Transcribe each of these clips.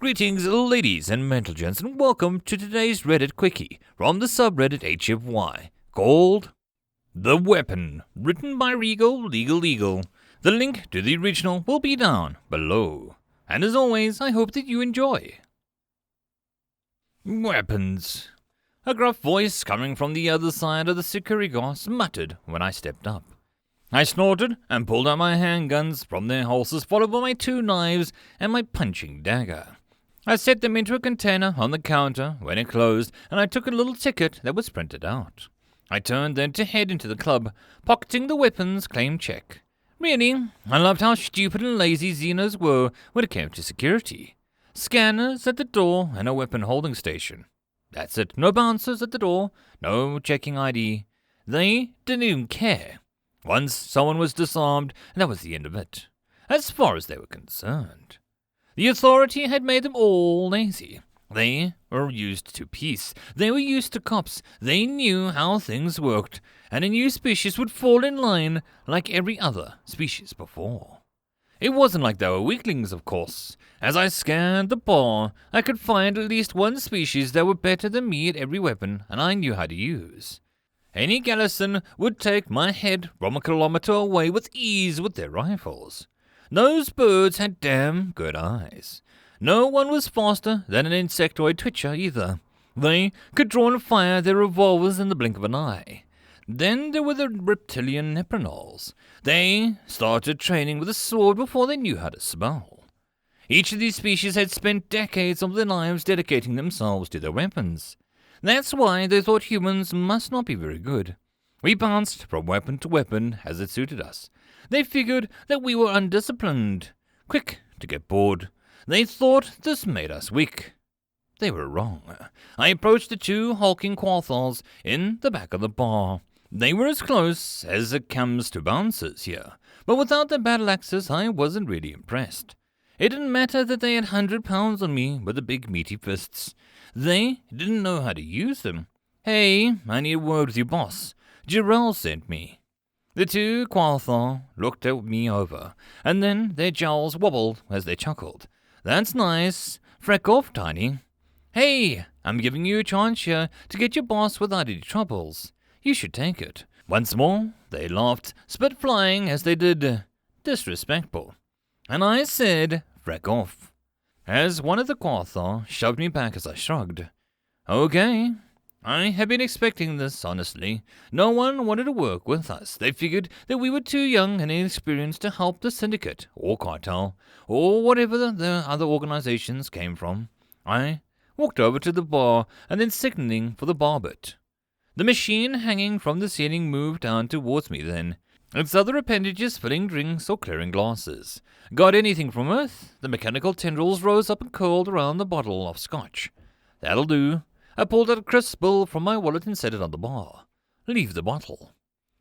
Greetings, ladies and gents, and welcome to today's Reddit Quickie from the subreddit HFY, called The Weapon, written by Legal. The link to the original will be down below. And as always, I hope that you enjoy. Weapons. A gruff voice coming from the other side of the Sicarigos muttered when I stepped up. I snorted and pulled out my handguns from their holsters, followed by my 2 knives and my punching dagger. I set them into a container on the counter when it closed, and I took a little ticket that was printed out. I turned then to head into the club, pocketing the weapons claim check. Really, I loved how stupid and lazy Xenos were when it came to security. Scanners at the door and a weapon holding station. That's it. No bouncers at the door, no checking ID. They didn't even care. Once someone was disarmed, that was the end of it, as far as they were concerned. The authority had made them all lazy. They were used to peace. They were used to cops. They knew how things worked, and a new species would fall in line like every other species before. It wasn't like they were weaklings, of course. As I scanned the bar, I could find at least one species that were better than me at every weapon, and I knew how to use. Any garrison would take my head from a kilometer away with ease with their rifles. Those birds had damn good eyes. No one was faster than an insectoid twitcher either. They could draw and fire their revolvers in the blink of an eye. Then there were the reptilian neprinols. They started training with a sword before they knew how to spell. Each of these species had spent decades of their lives dedicating themselves to their weapons. That's why they thought humans must not be very good. We bounced from weapon to weapon as it suited us. They figured that we were undisciplined, quick to get bored. They thought this made us weak. They were wrong. I approached the 2 hulking Quathals in the back of the bar. They were as close as it comes to bouncers here, but without their battle axes I wasn't really impressed. It didn't matter that they had 100 pounds on me with the big meaty fists. They didn't know how to use them. Hey, I need a word with your boss. Jarrell sent me. The 2 Quathal looked at me over, and then their jowls wobbled as they chuckled. That's nice. Freck off, Tiny. Hey, I'm giving you a chance here to get your boss without any troubles. You should take it. Once more, they laughed, spit flying as they did. Disrespectful. And I said, Freck off. As one of the Quathal shoved me back as I shrugged. Okay. I had been expecting this, honestly. No one wanted to work with us. They figured that we were too young and inexperienced to help the syndicate, or cartel, or whatever the other organizations came from. I walked over to the bar and then signaling for the bar bit. The machine hanging from the ceiling moved down towards me then, its other appendages filling drinks or clearing glasses. Got anything from Earth? The mechanical tendrils rose up and curled around the bottle of scotch. That'll do. I pulled out a crisp bill from my wallet and set it on the bar. Leave the bottle.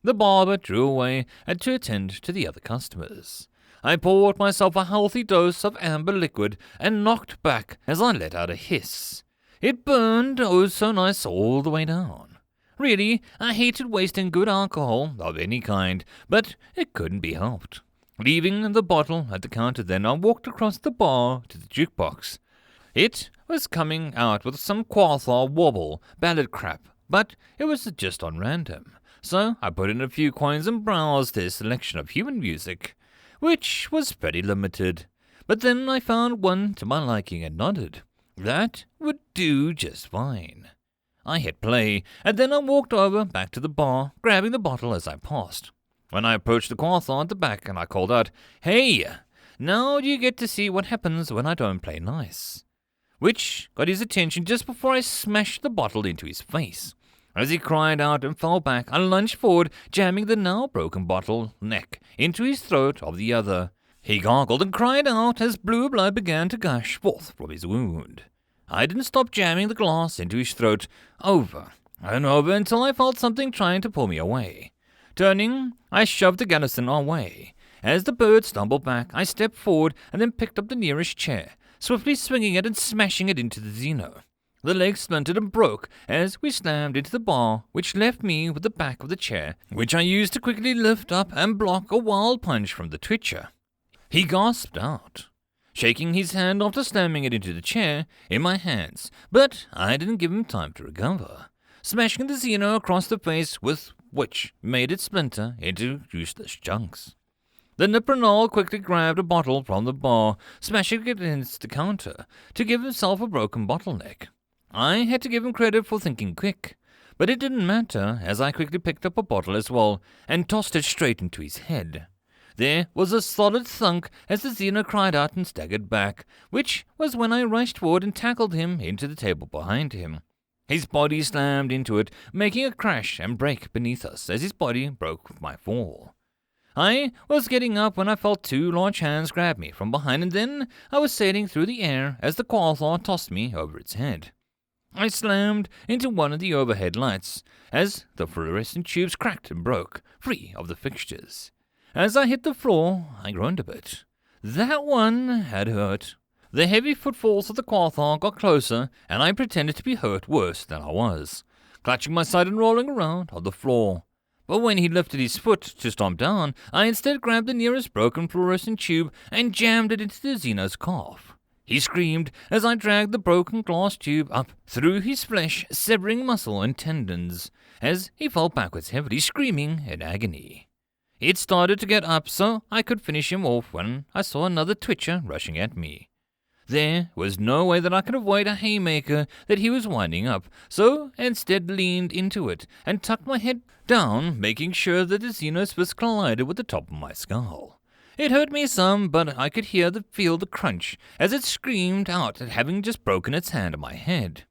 The barber drew away and to attend to the other customers. I poured myself a healthy dose of amber liquid and knocked back as I let out a hiss. It burned oh so nice all the way down. Really, I hated wasting good alcohol of any kind, but it couldn't be helped. Leaving the bottle at the counter then, I walked across the bar to the jukebox. It was coming out with some Quathal wobble ballad crap, but it was just on random. So I put in a few coins and browsed their selection of human music, which was pretty limited. But then I found one to my liking and nodded. That would do just fine. I hit play, and then I walked over back to the bar, grabbing the bottle as I passed. When I approached the Quathal at the back, and I called out, Hey, now you get to see what happens when I don't play nice. Which got his attention just before I smashed the bottle into his face. As he cried out and fell back, I lunged forward, jamming the now broken bottle neck into his throat of the other. He gargled and cried out as blue blood began to gush forth from his wound. I didn't stop jamming the glass into his throat over and over until I felt something trying to pull me away. Turning, I shoved the garrison away. As the bird stumbled back, I stepped forward and then picked up the nearest chair, swiftly swinging it and smashing it into the Xeno. The leg splintered and broke as we slammed into the bar, which left me with the back of the chair, which I used to quickly lift up and block a wild punch from the twitcher. He gasped out. shaking his hand after slamming it into the chair in my hands, but I didn't give him time to recover, smashing the Xeno across the face, with which made it splinter into useless chunks. The Nipronol quickly grabbed a bottle from the bar, smashing it against the counter to give himself a broken bottleneck. I had to give him credit for thinking quick, but it didn't matter, as I quickly picked up a bottle as well and tossed it straight into his head. There was a solid thunk as the Xeno cried out and staggered back, which was when I rushed forward and tackled him into the table behind him. His body slammed into it, making a crash and break beneath us as his body broke with my fall. I was getting up when I felt two large hands grab me from behind, and then I was sailing through the air as the Quathar tossed me over its head. I slammed into one of the overhead lights as the fluorescent tubes cracked and broke free of the fixtures. As I hit the floor, I groaned a bit. That one had hurt. The heavy footfalls of the Quathar got closer, and I pretended to be hurt worse than I was, clutching my side and rolling around on the floor. But when he lifted his foot to stomp down, I instead grabbed the nearest broken fluorescent tube and jammed it into the Xeno's calf. He screamed as I dragged the broken glass tube up through his flesh, severing muscle and tendons, as he fell backwards heavily, screaming in agony. It started to get up so I could finish him off when I saw another twitcher rushing at me. There was no way that I could avoid a haymaker that he was winding up, so instead leaned into it and tucked my head down, making sure that the Xenos fist collided with the top of my skull. It hurt me some, but I could feel the crunch as it screamed out at having just broken its hand on my head.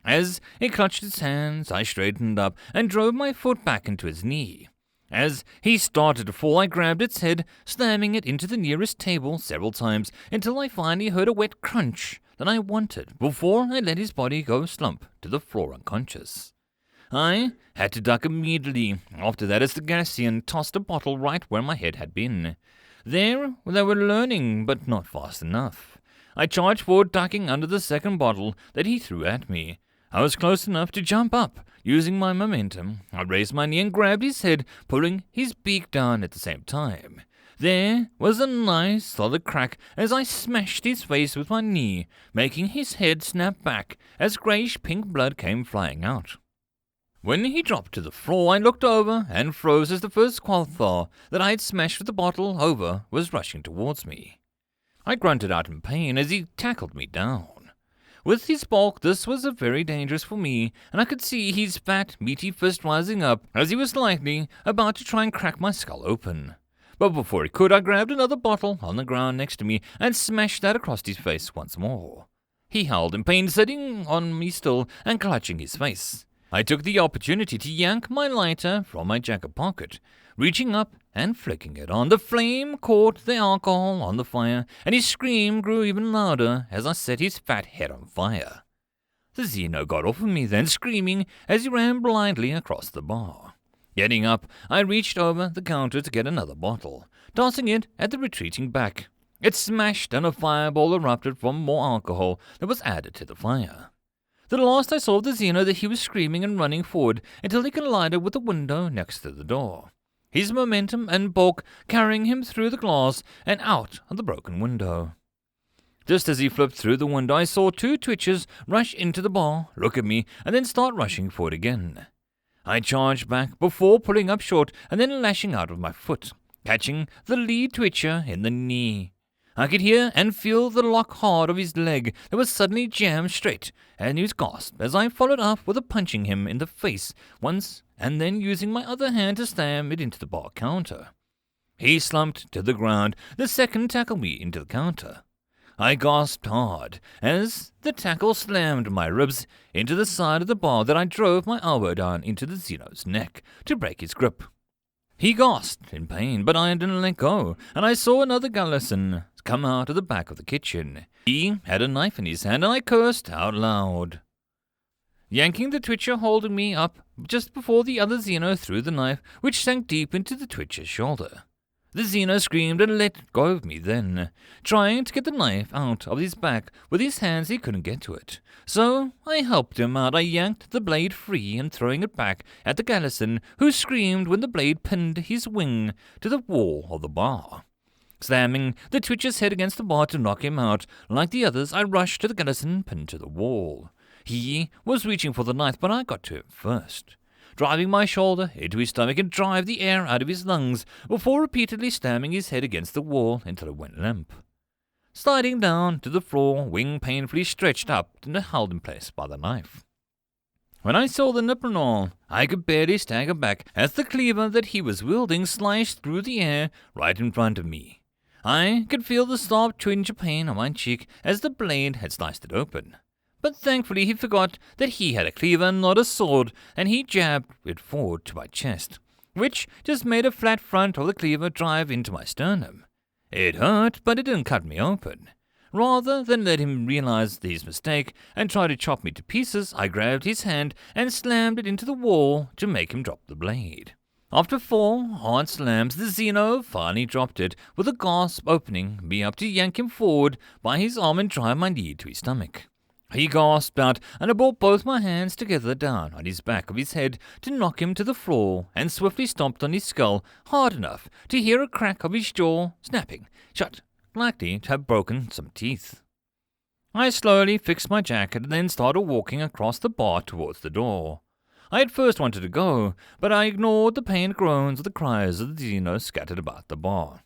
As it clutched its hands, I straightened up and drove my foot back into its knee. As he started to fall, I grabbed its head, slamming it into the nearest table several times until I finally heard a wet crunch that I wanted before I let his body go slump to the floor unconscious. I had to duck immediately after that as the Gassian tossed a bottle right where my head had been. There they were learning, but not fast enough. I charged forward, ducking under the second bottle that he threw at me. I was close enough to jump up. Using my momentum, I raised my knee and grabbed his head, pulling his beak down at the same time. There was a nice solid crack as I smashed his face with my knee, making his head snap back as greyish-pink blood came flying out. When he dropped to the floor, I looked over and froze as the first Quathar that I had smashed with the bottle over was rushing towards me. I grunted out in pain as he tackled me down. With his bulk, this was very dangerous for me, and I could see his fat, meaty fist rising up as he was likely about to try and crack my skull open. But before he could, I grabbed another bottle on the ground next to me and smashed that across his face once more. He howled in pain, sitting on me still and clutching his face. I took the opportunity to yank my lighter from my jacket pocket, reaching up and flicking it on. The flame caught the alcohol on the fire, and his scream grew even louder as I set his fat head on fire. The Xeno got off of me then, screaming as he ran blindly across the bar. Getting up, I reached over the counter to get another bottle, tossing it at the retreating back. It smashed and a fireball erupted from more alcohol that was added to the fire. The last I saw of the Xeno that he was screaming and running forward until he collided with the window next to the door, his momentum and bulk carrying him through the glass and out of the broken window. Just as he flipped through the window, I saw two twitchers rush into the bar, look at me, and then start rushing forward again. I charged back before pulling up short and then lashing out of my foot, catching the lead twitcher in the knee. I could hear and feel the lock hard of his leg that was suddenly jammed straight, and he was gasped as I followed up with a punching him in the face once and then using my other hand to slam it into the bar counter. He slumped to the ground, the second tackled me into the counter. I gasped hard as the tackle slammed my ribs into the side of the bar that I drove my elbow down into the Xeno's neck to break his grip. He gasped in pain, but I didn't let go, and I saw another Gallison come out of the back of the kitchen. He had a knife in his hand, and I cursed out loud, yanking the twitcher holding me up just before the other Xeno threw the knife, which sank deep into the twitcher's shoulder. The Xeno screamed and let go of me then, trying to get the knife out of his back. With his hands he couldn't get to it, so I helped him out. I yanked the blade free and throwing it back at the Gallison, who screamed when the blade pinned his wing to the wall of the bar. Slamming the Twitch's head against the bar to knock him out, like the others, I rushed to the skeleton pinned to the wall. He was reaching for the knife, but I got to him first, driving my shoulder into his stomach and drive the air out of his lungs before repeatedly slamming his head against the wall until it went limp. Sliding down to the floor, wing painfully stretched up and held in place by the knife. When I saw the nipper on, I could barely stagger back as the cleaver that he was wielding sliced through the air right in front of me. I could feel the sharp twinge of pain on my cheek as the blade had sliced it open. But thankfully he forgot that he had a cleaver and not a sword, and he jabbed it forward to my chest, which just made a flat front of the cleaver drive into my sternum. It hurt, but it didn't cut me open. Rather than let him realize his mistake and try to chop me to pieces, I grabbed his hand and slammed it into the wall to make him drop the blade. After 4 hard slams, the Xeno finally dropped it, with a gasp opening me up to yank him forward by his arm and drive my knee to his stomach. He gasped out, and I brought both my hands together down on his back of his head to knock him to the floor, and swiftly stomped on his skull hard enough to hear a crack of his jaw snapping shut, likely to have broken some teeth. I slowly fixed my jacket and then started walking across the bar towards the door. I at first wanted to go, but I ignored the pained groans of the cries of the Xenos scattered about the bar.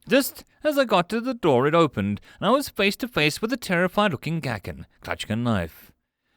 Just as I got to the door, it opened, and I was face to face with a terrified-looking Gakken, clutching a knife.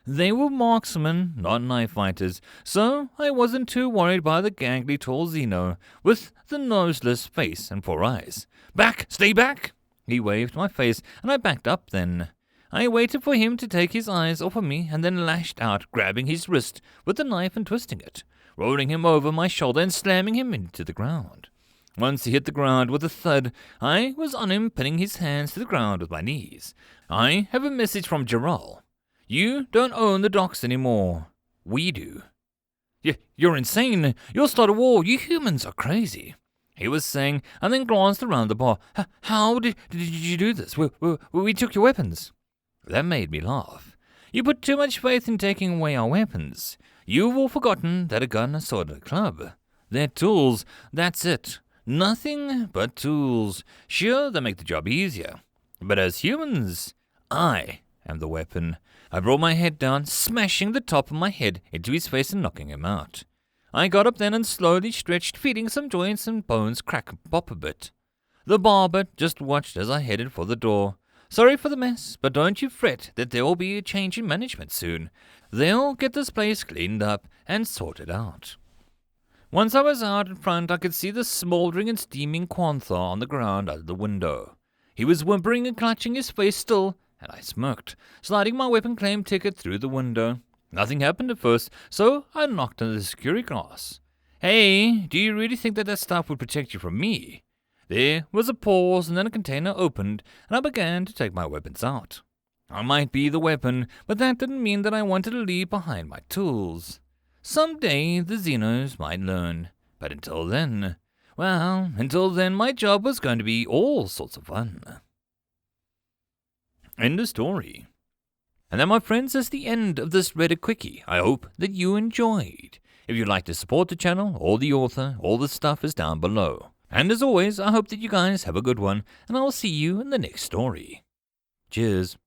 They were marksmen, not knife fighters, so I wasn't too worried by the gangly tall Xeno, with the noseless face and 4 eyes. "Back! Stay back!" He waved my face, and I backed up then. I waited for him to take his eyes off of me, and then lashed out, grabbing his wrist with the knife and twisting it, rolling him over my shoulder and slamming him into the ground. Once he hit the ground with a thud, I was on him, pinning his hands to the ground with my knees. "I have a message from Gerald. You don't own the docks anymore. We do." You're insane. You'll start a war. You humans are crazy," he was saying, and then glanced around the bar. How did you do this? We took your weapons." That made me laugh. "You put too much faith in taking away our weapons. You've all forgotten that a gun, a sword, and a club. They're tools, that's it. Nothing but tools. Sure, they make the job easier. But as humans, I am the weapon." I brought my head down, smashing the top of my head into his face and knocking him out. I got up then and slowly stretched, feeling some joints and bones crack and pop a bit. The barber just watched as I headed for the door. "Sorry for the mess, but don't you fret that there will be a change in management soon. They'll get this place cleaned up and sorted out." Once I was out in front, I could see the smouldering and steaming Quantha on the ground out of the window. He was whimpering and clutching his face still, and I smirked, sliding my weapon claim ticket through the window. Nothing happened at first, so I knocked on the security glass. "Hey, do you really think that stuff would protect you from me?" There was a pause, and then a container opened, and I began to take my weapons out. I might be the weapon, but that didn't mean that I wanted to leave behind my tools. Someday the Xenos might learn, but until then, my job was going to be all sorts of fun. End of story. And that, my friends, is the end of this Reddit quickie. I hope that you enjoyed. If you'd like to support the channel or the author, all the stuff is down below. And as always, I hope that you guys have a good one, and I'll see you in the next story. Cheers.